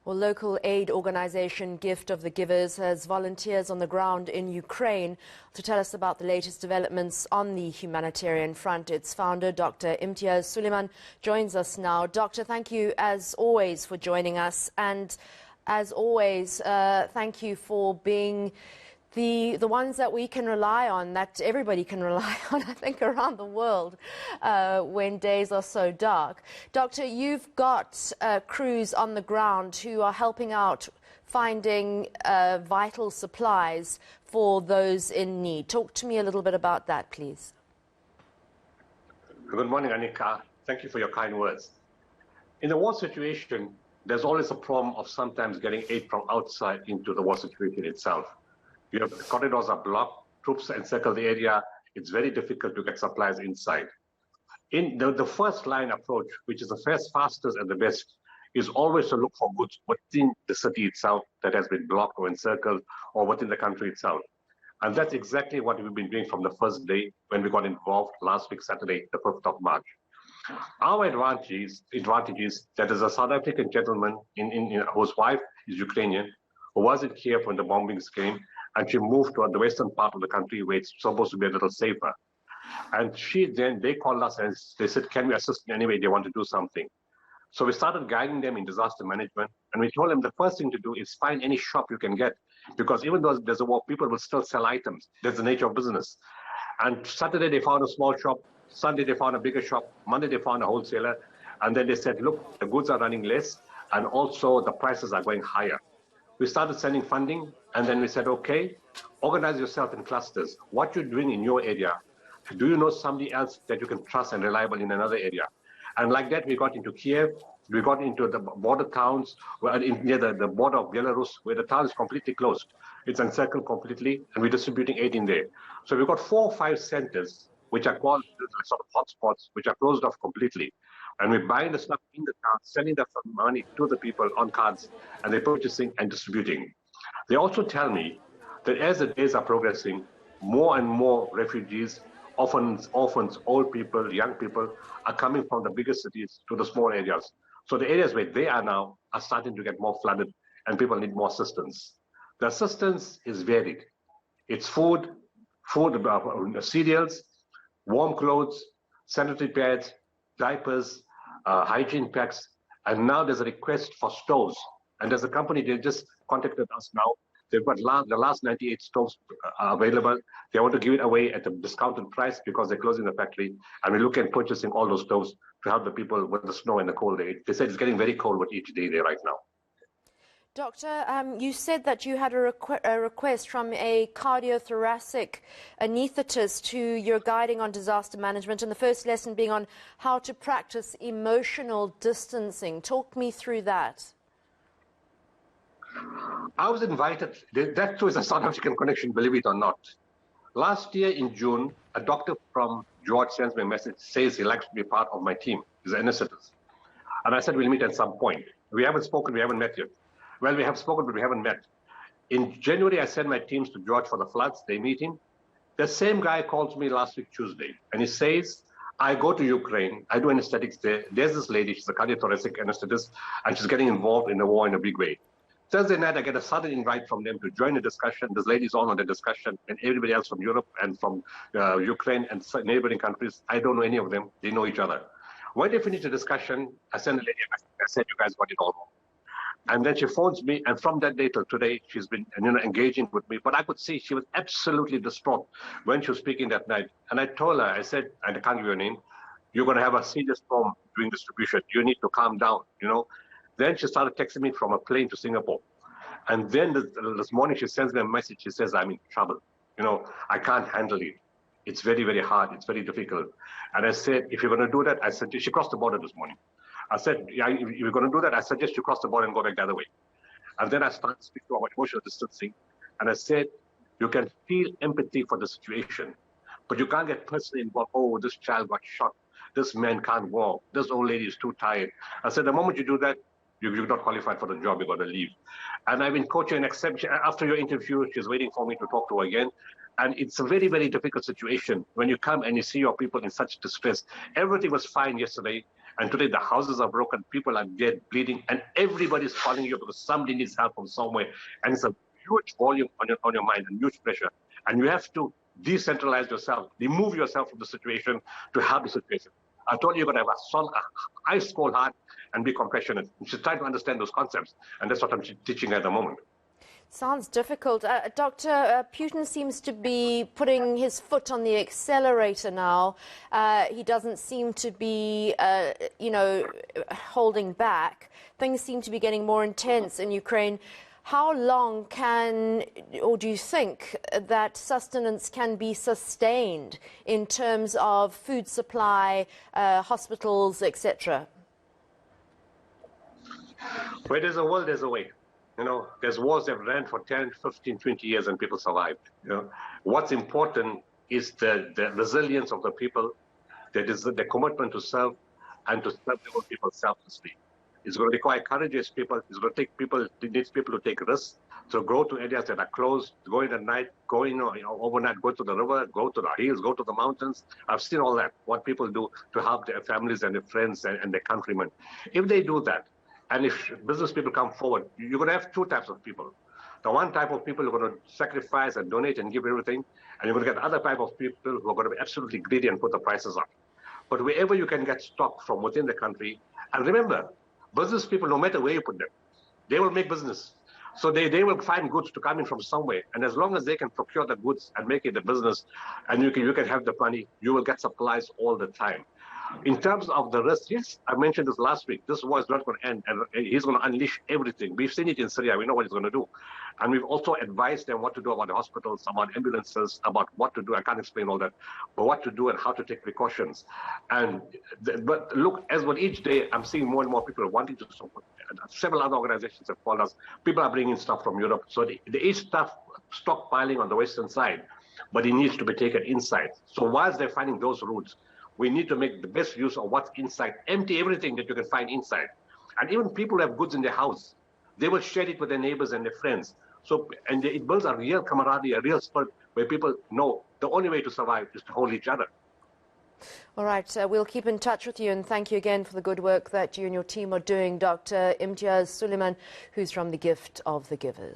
Well, local aid organization Gift of the Givers has volunteers on the ground in Ukraine to tell us about the latest developments on the humanitarian front. Its founder, Dr. Imtiaz Sooliman, joins us now. Doctor, thank you as always for joining us. And as always, thank you for being the ones that we can rely on, that everybody can rely on, I think, around the world when days are so dark. Doctor, you've got crews on the ground who are helping out finding vital supplies for those in need. Talk to me a little bit about that, please. Good morning, Annika. Thank you for your kind words. In the war situation, there's always a problem of sometimes getting aid from outside into the war situation itself. You have the corridors are blocked, troops encircle the area. It's very difficult to get supplies inside. In the first line approach, which is the first, fastest, and the best, is always to look for goods within the city itself that has been blocked or encircled, or within the country itself. And that's exactly what we've been doing from the first day when we got involved last week, Saturday, the 5th of March. Our advantage is that there's a South African gentleman whose wife is Ukrainian, who was in Kiev when the bombings came, and she moved to the western part of the country where it's supposed to be a little safer. And they called us and they said, can we assist in any way? They want to do something. So we started guiding them in disaster management, and we told them the first thing to do is find any shop you can get, because even though there's a war, people will still sell items. That's the nature of business. And Saturday they found a small shop, Sunday they found a bigger shop, Monday they found a wholesaler, and then they said, look, the goods are running less, and also the prices are going higher. We started sending funding, and then we said, okay, organize yourself in clusters. What you're doing in your area, do you know somebody else that you can trust and reliable in another area? And like that, we got into Kiev, we got into the border towns, near the border of Belarus, where the town is completely closed. It's encircled completely, and we're distributing aid in there. So we've got 4 or 5 centers, which are called sort of hotspots, which are closed off completely. And we're buying the stuff in the town, sending the money to the people on cards, and they're purchasing and distributing. They also tell me that as the days are progressing, more and more refugees, orphans, old people, young people, are coming from the bigger cities to the small areas. So the areas where they are now are starting to get more flooded, and people need more assistance. The assistance is varied. It's food, cereals, warm clothes, sanitary pads, diapers, hygiene packs, and now there's a request for stoves. And there's a company, they just contacted us now. They've got the last 98 stoves available. They want to give it away at a discounted price because they're closing the factory. And we look at purchasing all those stoves to help the people with the snow and the cold day. They said it's getting very cold with each day there right now. Doctor, you said that you had a request from a cardiothoracic anaesthetist who you're guiding on disaster management, and the first lesson being on how to practice emotional distancing. Talk me through that. I was invited. That too is a South African connection, believe it or not. Last year in June, a doctor from George sends me a message, says he likes to be part of my team. He's an anesthetist. And I said, we'll meet at some point. We haven't spoken, we haven't met yet. Well, we have spoken, but we haven't met. In January, I sent my teams to George for the floods. They meet him. The same guy calls me last week, Tuesday, and he says, I go to Ukraine. I do anesthetics there. There's this lady, she's a cardiothoracic anesthetist, and she's getting involved in the war in a big way. Thursday night, I get a sudden invite from them to join the discussion. This lady's on the discussion, and everybody else from Europe and from Ukraine and neighboring countries, I don't know any of them. They know each other. When they finish the discussion, I send a lady a message. I said, you guys got it all wrong. And then she phones me, and from that day till today, she's been engaging with me. But I could see she was absolutely distraught when she was speaking that night. And I told her, I said, and I can't give you a name, you're going to have a serious storm during distribution. You need to calm down, Then she started texting me from a plane to Singapore. And then this morning she sends me a message. She says, I'm in trouble. I can't handle it. It's very, very hard. It's very difficult. And I said, if you're going to do that, I said, she crossed the border this morning. I said, yeah, if you're going to do that, I suggest you cross the border and go back the other way. And then I started speaking about emotional distancing. And I said, you can feel empathy for the situation, but you can't get personally involved. Oh, this child got shot. This man can't walk. This old lady is too tired. I said, the moment you do that, you're not qualified for the job. You've got to leave. And I've been coaching an exception. After your interview, she's waiting for me to talk to her again. And it's a very, very difficult situation when you come and you see your people in such distress. Everything was fine yesterday. And today the houses are broken, people are dead, bleeding, and everybody's calling you because somebody needs help from somewhere. And it's a huge volume on your mind and huge pressure. And you have to decentralize yourself, remove yourself from the situation to help the situation. I told you, you're going to have a ice cold heart and be compassionate. You should try to understand those concepts. And that's what I'm teaching at the moment. Sounds difficult. Doctor, Putin seems to be putting his foot on the accelerator now. He doesn't seem to be, holding back. Things seem to be getting more intense in Ukraine. How long do you think that sustenance can be sustained in terms of food supply, hospitals, etc.? Where there's a will, there's a way. There's wars that ran for 10, 15, 20 years and people survived. What's important is the resilience of the people, that is the commitment to serve and to serve their own people selflessly. It's going to require courageous people. It's going to take people. It needs people to take risks, to go to areas that are closed, go in at night, go in overnight, go to the river, go to the hills, go to the mountains. I've seen all that, what people do to help their families and their friends and their countrymen. If they do that, and if business people come forward, you're going to have two types of people. The one type of people who are going to sacrifice and donate and give everything, and you're going to get the other type of people who are going to be absolutely greedy and put the prices up. But wherever you can get stock from within the country, and remember, business people, no matter where you put them, they will make business. So they will find goods to come in from somewhere. And as long as they can procure the goods and make it a business, and you can have the money, you will get supplies all the time. In terms of the risk, yes, I mentioned this last week. This war is not going to end, and he's going to unleash everything. We've seen it in Syria. We know what he's going to do. And we've also advised them what to do about the hospitals, about ambulances, about what to do. I can't explain all that, but what to do and how to take precautions. But look, as with each day, I'm seeing more and more people wanting to support. Several other organizations have called us. People are bringing stuff from Europe. So there is stuff stockpiling on the western side, but it needs to be taken inside. So whilst they're finding those routes, we need to make the best use of what's inside. Empty everything that you can find inside. And even people who have goods in their house, they will share it with their neighbors and their friends. And it builds a real camaraderie, a real spirit where people know the only way to survive is to hold each other. All right, we'll keep in touch with you, and thank you again for the good work that you and your team are doing, Dr. Imtiaz Sooliman, who's from the Gift of the Givers.